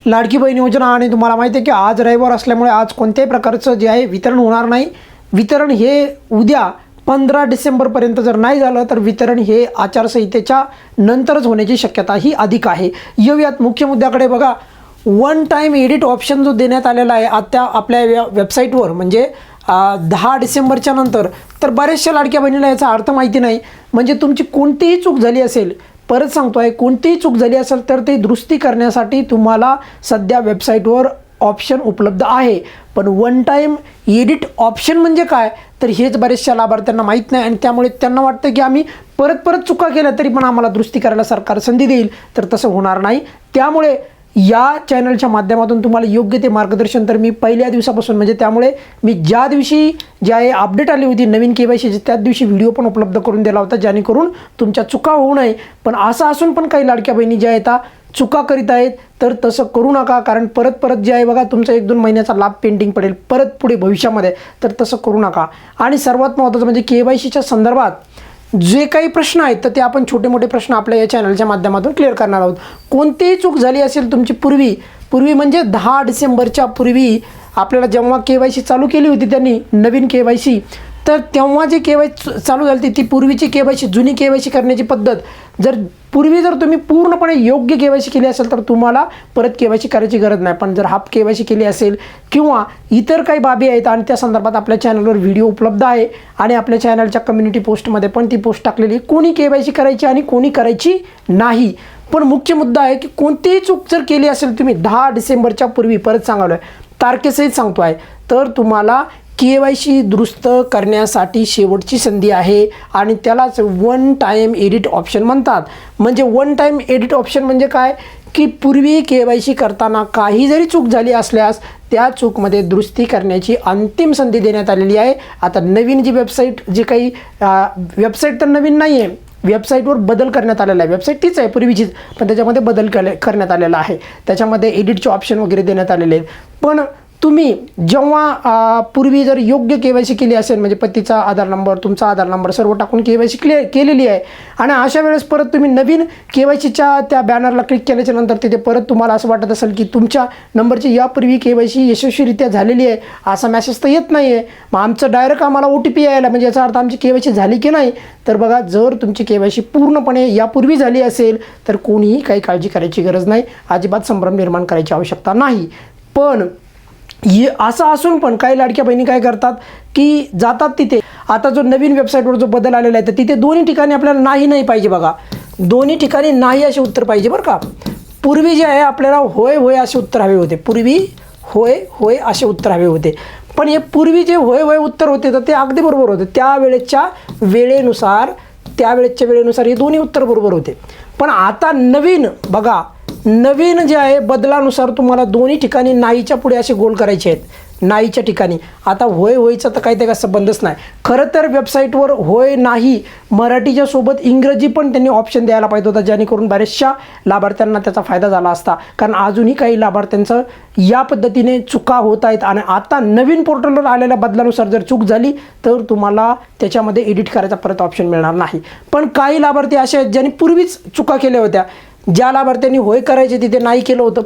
लाडकी बहीण योजना आणि तुम्हाला माहिती आहे की आज रविवार असल्यामुळे आज कोणत्याही प्रकारचं जे आहे वितरण होणार नाही. वितरण हे उद्या 15 डिसेंबरपर्यंत जर नाही झालं तर वितरण हे आचारसंहितेच्या नंतरच होण्याची शक्यता ही अधिक आहे. येऊयात मुख्य मुद्द्याकडे. बघा, वन टाईम एडिट ऑप्शन जो देण्यात आलेला आहे आता आपल्या वेबसाईटवर, म्हणजे 10 डिसेंबरच्या नंतर, तर बऱ्याचशा लाडक्या बहिणीला याचा अर्थ माहिती नाही. म्हणजे तुमची कोणतीही चूक झाली असेल, परत सांगतो आहे, कोणतीही चूक झाली असेल तर ते दुरुस्ती करण्यासाठी तुम्हाला सध्या वेबसाईटवर ऑप्शन उपलब्ध आहे. पण वन टाईम एडिट ऑप्शन म्हणजे काय, तर हेच बरेचशा लाभार्थ्यांना माहीत नाही आणि त्यामुळे त्यांना वाटतं की आम्ही परत चुका केल्या तरी पण आम्हाला दुरुस्ती करायला सरकार संधी देईल. तर तसं होणार नाही. त्यामुळे या चॅनलच्या माध्यमातून तुम्हाला योग्य ते मार्गदर्शन तर मी पहिल्या दिवसापासून, म्हणजे त्यामुळे मी ज्या दिवशी जे आहे अपडेट आली होती नवीन KYCची, त्याच दिवशी व्हिडिओ पण उपलब्ध करून दिला होता, जेणेकरून तुमच्या चुका होऊ नये. पण असं असून पण काही लाडक्या बहिणी ज्या आहेत चुका करीत आहेत, तर तसं करू नका. कारण परत जे आहे बघा, तुमचा 1-2 महिन्याचा लाभ पेंडिंग पडेल परत पुढे भविष्यामध्ये, तर तसं करू नका. आणि सर्वात महत्त्वाचं म्हणजे KYCच्या संदर्भात जे काही प्रश्न आहेत तर ते आपण छोटे मोठे प्रश्न आपल्या या चॅनलच्या माध्यमातून क्लिअर करणार आहोत. कोणतीही चूक झाली असेल तुमची पूर्वी म्हणजे 10 डिसेंबरच्या पूर्वी आपल्याला जेव्हा KYC चालू केली होती त्यांनी नवीन KYC, तर तेव्हा जे KYC चालू झाली ती पूर्वीची KYC, जुनी KYC करण्याची पद्धत, जर तुम्ही पूर्णपणे योग्य KYC केली असेल तर तुम्हाला परत KYC करायची गरज नाही. पण जर हाफ KYC केली असेल किंवा इतर काही बाबी आहेत आणि त्या संदर्भात आपल्या चॅनलवर व्हिडिओ उपलब्ध आहे आणि आपल्या चॅनलच्या कम्युनिटी पोस्टमध्ये पण ती पोस्ट टाकलेली, कोणी KYC करायची आणि कोणी करायची नाही. पण मुख्य मुद्दा आहे की कोणतीही चूक जर केली असेल तुम्ही 10 डिसेंबरच्या पूर्वी, परत सांगावलं तारखेसहित सांगतो आहे, तर तुम्हाला KYC दुरुस्त करण्यासाठी शेवटची संधी आहे आणि त्यालाच वन टाईम एडिट ऑप्शन म्हणतात. म्हणजे वन टाईम एडिट ऑप्शन म्हणजे काय, की पूर्वी KYC करताना काही जरी चूक झाली असल्यास त्या चूकमध्ये दुरुस्ती करण्याची अंतिम संधी देण्यात आलेली आहे. आता नवीन जी वेबसाईट, जी काही वेबसाईट तर नवीन नाही आहे, वेबसाईटवर बदल करण्यात आलेला आहे. वेबसाईट तीच आहे पूर्वीचीच, पण त्याच्यामध्ये बदल करण्यात आलेला आहे. त्याच्यामध्ये एडिटचे ऑप्शन वगैरे देण्यात आलेले आहेत. पण तुम्ही जेव्हा पूर्वी जर योग्य KYC केली असेल, म्हणजे पतीचा आधार नंबर, तुमचा आधार नंबर सर्व टाकून KYC केलेली आहे आणि अशा वेळेस परत तुम्ही नवीन KYCच्या त्या बॅनरला क्लिक केल्याच्या नंतर तिथे परत तुम्हाला असं वाटत असेल की तुमच्या नंबरची यापूर्वी KYC यशस्वीरित्या झालेली आहे, असा मेसेज तर येत नाही आहे. मग आमचं डायरेक्ट आम्हाला OTP यायला, म्हणजे याचा अर्थ आमची KYC झाली की नाही. तर बघा, जर तुमची KYC पूर्णपणे यापूर्वी झाली असेल तर कोणीही काही काळजी करायची गरज नाही, अजिबात संभ्रम निर्माण करायची आवश्यकता नाही. पण असं असून पण काही लाडक्या बहिणी काय करतात की जातात तिथे, आता जो नवीन वेबसाईटवर जो बदल आलेला आहे तर तिथे दोन्ही ठिकाणी आपल्याला नाही पाहिजे. बघा, दोन्ही ठिकाणी नाही असे उत्तर पाहिजे बरं का. पूर्वी जे आहे आपल्याला होय असे उत्तर हवे होते, पूर्वी होय असे उत्तर हवे होते. पण हे पूर्वी जे होय उत्तर होते तर ते अगदी बरोबर होते, त्यावेळेच्या वेळेनुसार हे दोन्ही उत्तर बरोबर होते. पण आता नवीन जे आहे बदलानुसार तुम्हाला दोन्ही ठिकाणी नाहीच्या पुढे असे गोल करायचे आहेत. नाहीच्या ठिकाणी आता होयचा तर काही त्याचा संबंधच नाही. खरं तर वेबसाईटवर होय नाही मराठीच्या सोबत इंग्रजी पण त्यांनी ऑप्शन द्यायला पाहिजे होता, जेणेकरून बऱ्याचशा लाभार्थ्यांना त्याचा फायदा झाला असता. कारण अजूनही काही लाभार्थ्यांचं या पद्धतीने चुका होत आहेत आणि आता नवीन पोर्टलवर आलेल्या बदलानुसार जर चूक झाली तर तुम्हाला त्याच्यामध्ये एडिट करायचा परत ऑप्शन मिळणार नाही. पण काही लाभार्थी असे आहेत ज्यांनी पूर्वीच चुका केल्या होत्या. ज्या लाभार्थ्यांनी होय करायचे तिथे नाही केलं होतं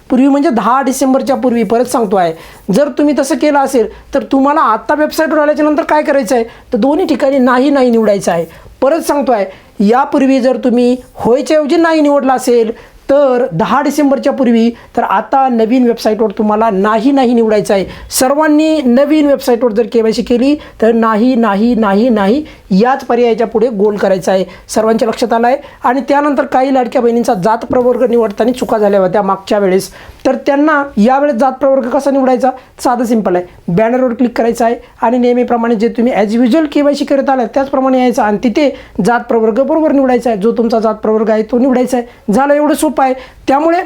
पूर्वी म्हणजे 10 डिसेंबरच्या पूर्वी, परत सांगतो आहे, जर तुम्ही तसं केलं असेल तर तुम्हाला आत्ता वेबसाईटवर आल्याच्या नंतर काय करायचं आहे, तर दोन्ही ठिकाणी नाही निवडायचं आहे. परत सांगतो आहे, यापूर्वी जर तुम्ही होयच्या ऐवजी नाही निवडला असेल तर 10 डिसेंबरच्या पूर्वी, तर आता नवीन वेबसाईटवर तुम्हाला नाही निवडायचं आहे. सर्वांनी नवीन वेबसाईटवर जर KYC केली तर नाही याच पर्यायाच्या पुढे गोल करायचा आहे. सर्वांच्या लक्षात आलं आहे. आणि त्यानंतर काही लाडक्या बहिणींचा जात प्रवर्ग निवडताना चुका झाल्या होत्या मागच्या वेळेस, तर त्यांना यावेळेस जात प्रवर्ग कसा निवडायचा, साधं सिंपल आहे. बॅनरवर क्लिक करायचं आहे आणि नेहमीप्रमाणे जे तुम्ही ॲज युज्युअल KYC करत आलात त्याचप्रमाणे यायचं आणि तिथे जात प्रवर्ग बरोबर निवडायचा आहे. जो तुमचा जात प्रवर्ग आहे तो निवडायचा आहे. झालं, एवढं सोपं आहे. त्यामुळे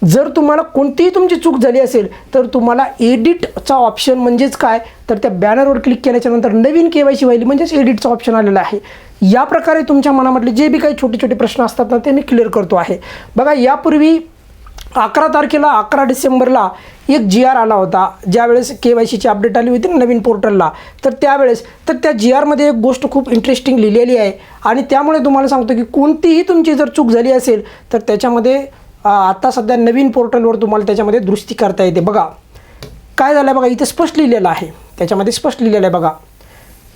जर तुम्हाला कोणतीही तुमची चूक झाली असेल तर तुम्हाला एडिटचा ऑप्शन म्हणजेच काय, तर त्या बॅनरवर क्लिक केल्याच्या नंतर नवीन KYC व्हायली म्हणजेच एडिटचा ऑप्शन आलेला आहे. या प्रकारे तुमच्या मनामधले जे बी काही छोटे प्रश्न असतात ना ते मी क्लिअर करतो आहे. बघा, यापूर्वी 11 तारखेला 11 डिसेंबरला एक GR आला होता, ज्यावेळेस KYCची अपडेट आली होती नवीन पोर्टलला, तर त्यावेळेस त्या GRमध्ये एक गोष्ट खूप इंटरेस्टिंग लिहिलेली आहे आणि त्यामुळे तुम्हाला सांगतो की कोणतीही तुमची जर चूक झाली असेल तर त्याच्यामध्ये आता सध्या नवीन पोर्टलवर तुम्हाला त्याच्यामध्ये दुरुस्ती करता येते. बघा काय झालं आहे बघा, इथे स्पष्ट लिहिलेलं आहे, त्याच्यामध्ये स्पष्ट लिहिलेलं आहे बघा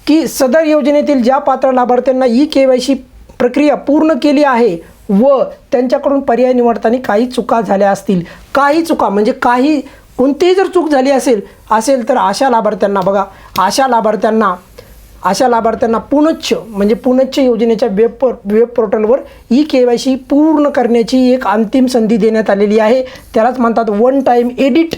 की सदर योजनेतील ज्या पात्र लाभार्थ्यांना KYC प्रक्रिया पूर्ण केली आहे व त्यांच्याकडून पर्याय निवडताना काही चुका झाल्या असतील, काही चुका म्हणजे कोणतीही जर चूक झाली असेल तर अशा लाभार्थ्यांना पुनच्छ योजनेच्या वेब पोर्टलवर KYC पूर्ण करण्याची एक अंतिम संधी देण्यात आलेली आहे. त्यालाच म्हणतात वन टाईम एडिट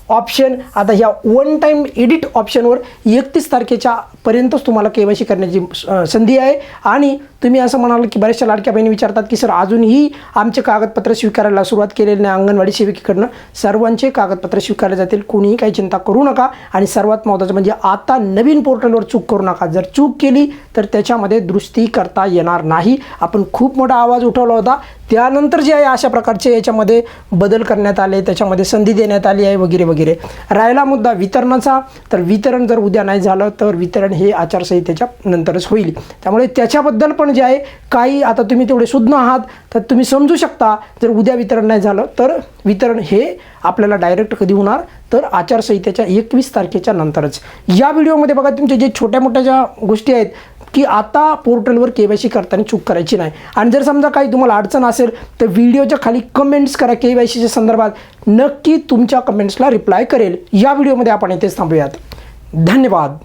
ऑप्शन. आता ह्या वन टाईम एडिट ऑप्शनवर 31 तारखेच्या पर्यंतच तुम्हाला KYC करण्याची संधी आहे. आणि तुम्ही असं म्हणाल की बऱ्याचशा लाडक्या बहिणी विचारतात की सर अजूनही आमचे कागदपत्र स्वीकारायला सुरुवात केलेली नाही अंगणवाडी सेविकेकडनं. सर्वांचे कागदपत्र स्वीकारले जातील, कुणीही काही चिंता करू नका. आणि सर्वात महत्त्वाचं म्हणजे आता नवीन पोर्टलवर चूक करू नका. जर चूक केली तर त्याच्यामध्ये दुरुस्ती करता येणार नाही. आपण खूप मोठा आवाज उठवला होता, त्यानंतर जे आहे अशा प्रकारचे याच्यामध्ये बदल करण्यात आले, त्याच्यामध्ये संधी देण्यात आली आहे वगैरे वगैरे. राहिला मुद्दा वितरणाचा, तर वितरण जर उद्या नाही झालं तर वितरण हे आचारसंहितेच्या नंतरच होईल. त्यामुळे त्याच्याबद्दल पण जे आहे काही, आता तुम्ही तेवढे सुज्ञ आहात तर तुम्ही समजू शकता जर उद्या वितरण नाही झालं तर वितरण हे आपल्याला डायरेक्ट कधी होणार तर आचारसंहितेच्या 21 तारखेच्या नंतरच. या व्हिडिओमध्ये बघा तुमच्या जे छोट्या मोठ्या ज्या गोष्टी आहेत की आता पोर्टलवर KYC करताना चूक करायची नाही. आणि जर समजा काही तुम्हाला अडचण असेल तर व्हिडिओच्या खाली कमेंट्स करा KYCच्या संदर्भात, नक्की तुमच्या कमेंट्सला रिप्लाय करेल. या व्हिडिओमध्ये आपण इथेच थांबूयात. धन्यवाद.